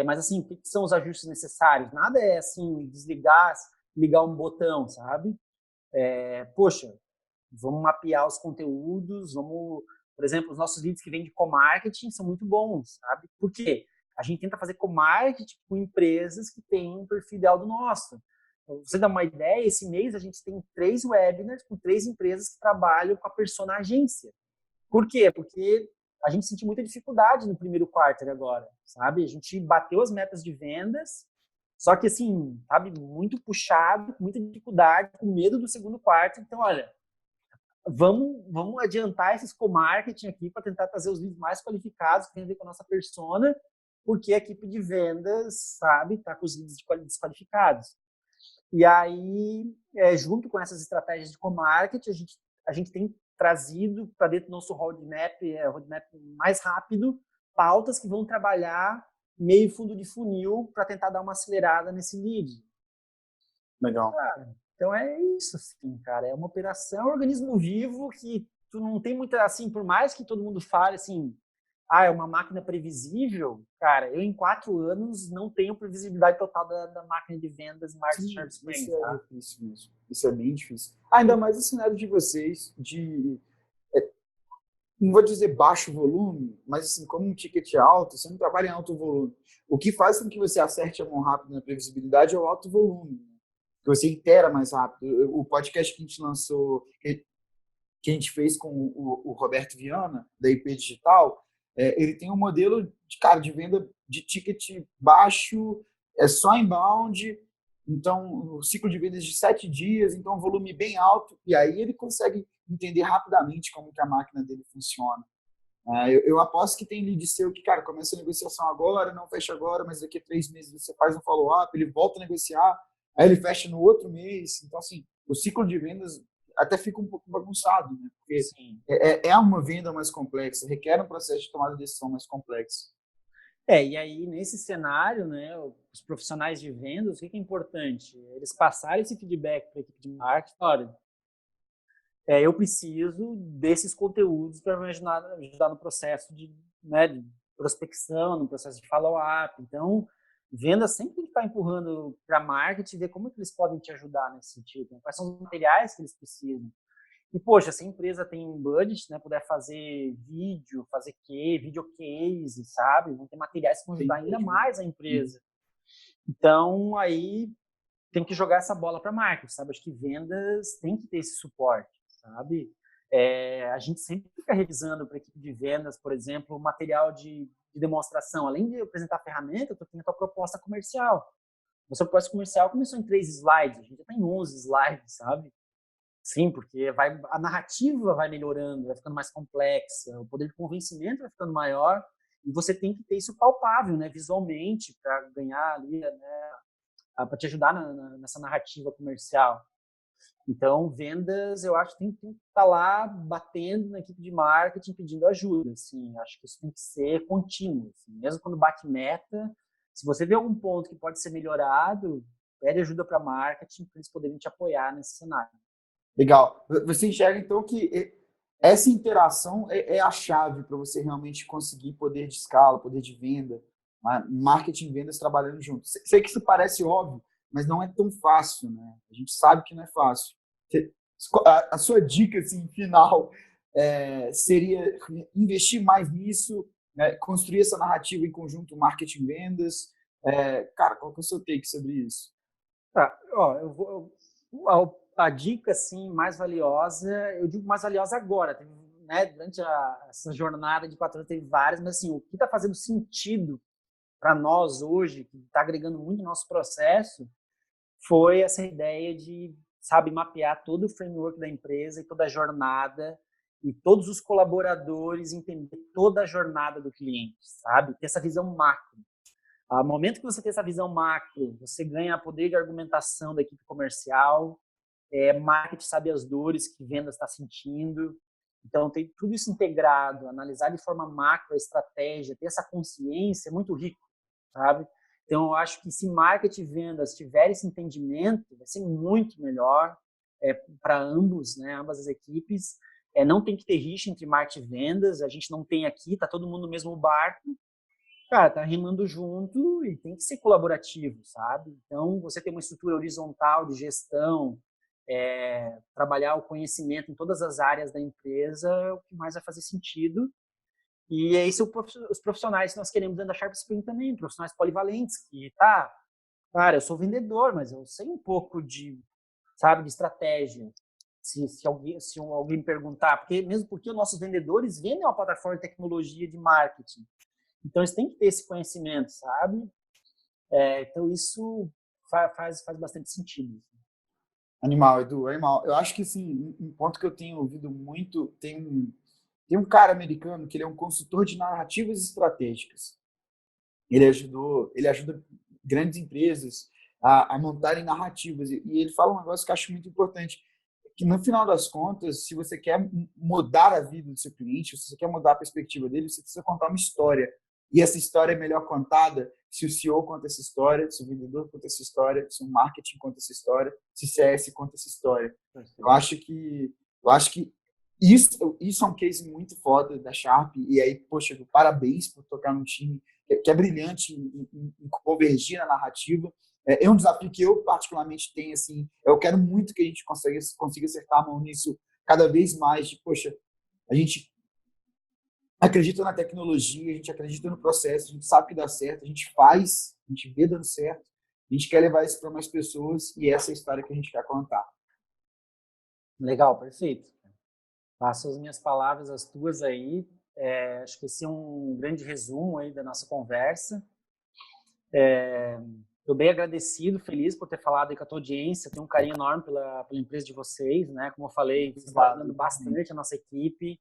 Mas, assim, o que são os ajustes necessários? Nada é, assim, desligar, ligar um botão, sabe? Poxa, vamos mapear os conteúdos, vamos... Por exemplo, os nossos leads que vêm de co-marketing são muito bons, sabe? Por quê? A gente tenta fazer co-marketing com empresas que têm um perfil ideal do nosso. Pra você dar uma ideia, esse mês a gente tem 3 webinars com 3 empresas que trabalham com a persona agência. Por quê? Porque a gente sentiu muita dificuldade no primeiro quarto agora, sabe? A gente bateu as metas de vendas, só que, assim, sabe, muito puxado, com muita dificuldade, com medo do segundo quarto. Então, olha, vamos adiantar esses co-marketing aqui para tentar trazer os leads mais qualificados, que tem a ver com a nossa persona, porque a equipe de vendas, sabe, está com os leads desqualificados. E aí, junto com essas estratégias de co-marketing, a gente tem trazido para dentro do nosso roadmap mais rápido, pautas que vão trabalhar meio fundo de funil para tentar dar uma acelerada nesse lead. Legal. Cara, então é isso, assim, cara. É uma operação, é um organismo vivo que tu não tem muita, assim, por mais que todo mundo fale, assim, é uma máquina previsível, cara, eu em 4 anos não tenho previsibilidade total da máquina de vendas e marketing de SharpSpring, Isso é tá? difícil mesmo. Isso é bem difícil. Ainda mais o cenário de vocês, não vou dizer baixo volume, mas assim, como um ticket alto, você não trabalha em alto volume. O que faz com que você acerte a mão rápido na previsibilidade é o alto volume, né? Que você itera mais rápido. O podcast que a gente lançou, que a gente fez com o Roberto Viana, da IP Digital, ele tem um modelo de venda de ticket baixo, é só inbound, então o ciclo de vendas de 7 dias, então um volume bem alto, e aí ele consegue entender rapidamente como que a máquina dele funciona. Eu aposto que tem lead seu que, cara, começa a negociação agora, não fecha agora, mas daqui a 3 meses você faz um follow-up, ele volta a negociar, aí ele fecha no outro mês. Então, assim, o ciclo de vendas até fica um pouco bagunçado, né? Porque é uma venda mais complexa, requer um processo de tomada de decisão mais complexo. E aí, nesse cenário, né, os profissionais de vendas, o que é importante? Eles passarem esse feedback para a equipe de marketing. Olha, eu preciso desses conteúdos para me ajudar no processo de prospecção, no processo de follow-up. Então, vendas sempre tem que estar empurrando para marketing e ver como que eles podem te ajudar nesse sentido. Né? Quais são os materiais que eles precisam. E, poxa, se a empresa tem um budget, né, puder fazer vídeo, fazer video case, sabe? Vão ter materiais que vão ajudar ainda mais a empresa. Então, aí tem que jogar essa bola para marketing, sabe? Acho que vendas tem que ter esse suporte, sabe? A gente sempre fica revisando para a equipe de vendas, por exemplo, o material de demonstração. Além de apresentar a ferramenta, tu tem a tua proposta comercial. Nossa proposta comercial começou em 3 slides, a gente já tem 11 slides, sabe? Sim, porque a narrativa vai melhorando, vai ficando mais complexa, o poder de convencimento vai ficando maior e você tem que ter isso palpável, né, visualmente, para ganhar ali, né, para te ajudar nessa narrativa comercial. Então, vendas, eu acho que tem que estar lá batendo na equipe de marketing, pedindo ajuda. Assim, acho que isso tem que ser contínuo. Assim, mesmo quando bate meta, se você vê algum ponto que pode ser melhorado, pede ajuda para marketing para eles poderem te apoiar nesse cenário. Legal. Você enxerga, então, que essa interação é a chave para você realmente conseguir poder de escala, poder de venda, marketing e vendas trabalhando juntos. Sei que isso parece óbvio, mas não é tão fácil, né? A gente sabe que não é fácil. A sua dica, assim, final seria investir mais nisso, né? Construir essa narrativa em conjunto, marketing e vendas. Cara, qual que é o seu take sobre isso? A dica assim, mais valiosa, eu digo mais valiosa agora, né? Durante essa jornada de 4 anos teve várias, mas assim, o que está fazendo sentido para nós hoje, que está agregando muito no nosso processo, foi essa ideia de, sabe, mapear todo o framework da empresa e toda a jornada e todos os colaboradores entender toda a jornada do cliente, sabe? Ter essa visão macro. No momento que você tem essa visão macro, você ganha poder de argumentação da equipe comercial, marketing sabe as dores que vendas está sentindo. Então, tem tudo isso integrado, analisar de forma macro a estratégia, ter essa consciência é muito rico, sabe? Então, eu acho que se marketing e vendas tiverem esse entendimento, vai ser muito melhor para ambos, né? Ambas as equipes. Não tem que ter rixa entre marketing e vendas, a gente não tem aqui, tá todo mundo no mesmo barco. Cara, tá remando junto e tem que ser colaborativo, sabe? Então, você tem uma estrutura horizontal de gestão, trabalhar o conhecimento em todas as áreas da empresa é o que mais vai fazer sentido. E é isso os profissionais que nós queremos dentro da SharpSpring também, profissionais polivalentes, que cara, eu sou vendedor, mas eu sei um pouco de estratégia. Se alguém me perguntar, mesmo porque os nossos vendedores vendem uma plataforma de tecnologia de marketing. Então, eles têm que ter esse conhecimento, sabe? Então, isso faz bastante sentido. Animal, Edu, animal. Eu acho que, assim, um ponto que eu tenho ouvido muito, tem um cara americano que ele é um consultor de narrativas estratégicas. Ele ajuda grandes empresas a montarem narrativas. E ele fala um negócio que eu acho muito importante, que no final das contas, se você quer mudar a vida do seu cliente, se você quer mudar a perspectiva dele, você precisa contar uma história. E essa história é melhor contada se o CEO conta essa história, se o vendedor conta essa história, se o marketing conta essa história, se o CS conta essa história. Eu acho que isso é um case muito foda da Sharp. E aí, poxa, parabéns por tocar num time que é brilhante em convergir na narrativa. É um desafio que eu particularmente tenho, assim, eu quero muito que a gente consiga acertar a mão nisso cada vez mais, poxa, a gente acredita na tecnologia, a gente acredita no processo, a gente sabe que dá certo, a gente faz, a gente vê dando certo, a gente quer levar isso para mais pessoas e essa é a história que a gente quer contar. Legal, perfeito. Passo as minhas palavras, as tuas aí. Acho que esse é um grande resumo aí da nossa conversa. Estou bem agradecido, feliz por ter falado aí com a tua audiência, tenho um carinho enorme pela empresa de vocês, né? Como eu falei, vocês estão ajudando bastante a nossa equipe,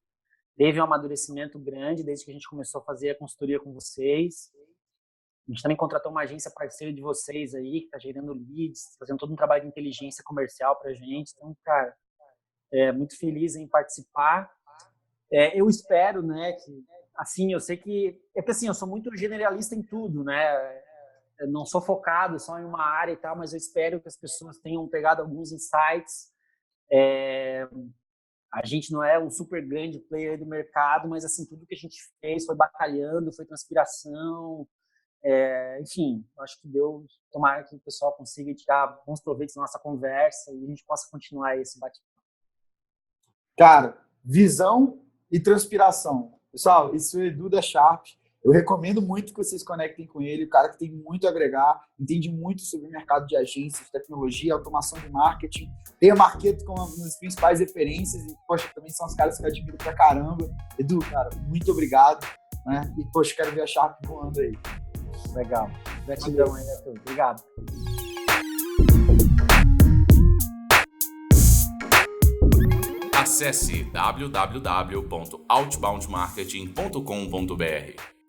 teve um amadurecimento grande desde que a gente começou a fazer a consultoria com vocês. A gente também contratou uma agência parceira de vocês aí, que está gerando leads, fazendo todo um trabalho de inteligência comercial para a gente. Então, cara, muito feliz em participar. Eu espero, né, que, assim, eu sei que... É porque, assim, eu sou muito generalista em tudo, né? Eu não sou focado só em uma área e tal, mas eu espero que as pessoas tenham pegado alguns insights. A gente não é um super grande player do mercado, mas, assim, tudo que a gente fez foi batalhando, foi transpiração. Enfim, acho que tomara que o pessoal consiga tirar bons proveitos da nossa conversa e a gente possa continuar esse bate-papo. Cara, visão e transpiração. Pessoal, isso é o Edu da Sharp. Eu recomendo muito que vocês conectem com ele, o cara que tem muito a agregar, entende muito sobre o mercado de agências, tecnologia, automação de marketing, tem a Marketo como uma das principais referências e, poxa, também são os caras que eu admiro pra caramba. Edu, cara, muito obrigado, né? E, poxa, quero ver a Sharp voando aí. Legal. Gratidão aí, Arthur. Obrigado. Acesse www.outboundmarketing.com.br.